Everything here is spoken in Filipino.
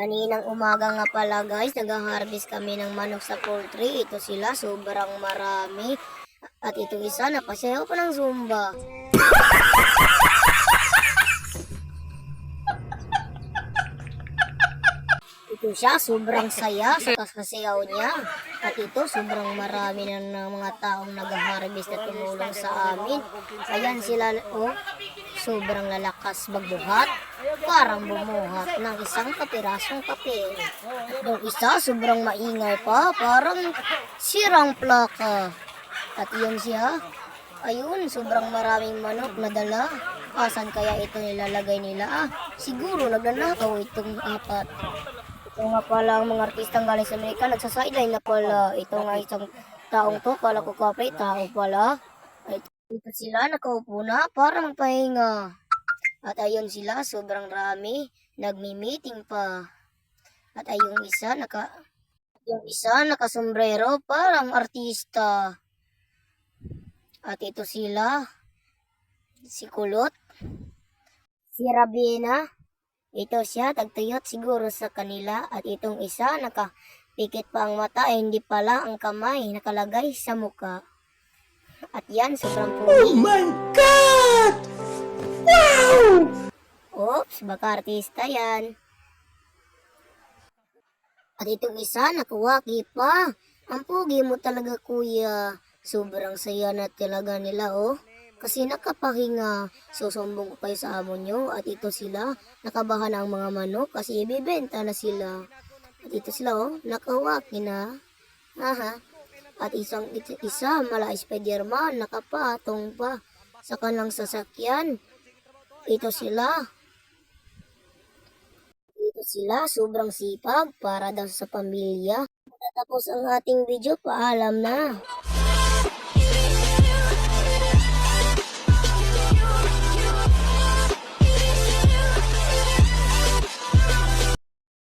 Kaninang umaga nga pala guys, nag-harvest kami ng manok sa poultry. Ito sila, sobrang marami. At ito isa, napasayaw pa ng Zumba. Ito siya, sobrang saya sa kasayaw niya. At ito, sobrang marami na ng mga taong nag-harvest na tumulong sa amin. Ayan sila, oh, sobrang lalakas magbuhat. Parang bumuhat ng isang kapirasong papel. At yung isa, sobrang maingay pa, parang sirang plaka. At yun siya, ayun, sobrang maraming manok na dala. Asan kaya ito nilalagay nila? Siguro nagnanakaw itong apat. Ito nga pala ang mga artistang galing sa Amerika, nagsasideline na pala. Ito nga isang taong to, kala ko kape, tao pala. Ay, ito sila, nakaupo na, parang pahinga. At ayun sila, sobrang rami, nagmi-meeting pa. At ay yung isa nakasombrero, parang artista. At ito sila, si Kulot, si Rabina. Ito siya, tagtuyot siguro sa kanila. At itong isa, nakapikit pa ang mata, hindi pala ang kamay nakalagay sa muka. At yan, sobrang pugi. Oh my God! Wow! Oops, baka artista yan. At itong isa, nakuwaki pa. Ang pugi mo talaga kuya. Sobrang saya na talaga nila oh. Kasi nakapahinga, susumbong ko kayo sa amo nyo. At ito sila, nakabahan ang mga manok kasi ibibenta na sila. At ito sila oh, nakawaki na. Aha. At isa, mala Spiderman, nakapatong pa sa kanilang sasakyan. Ito sila, sobrang sipag para daw sa pamilya. Tapos ang ating video, paalam na.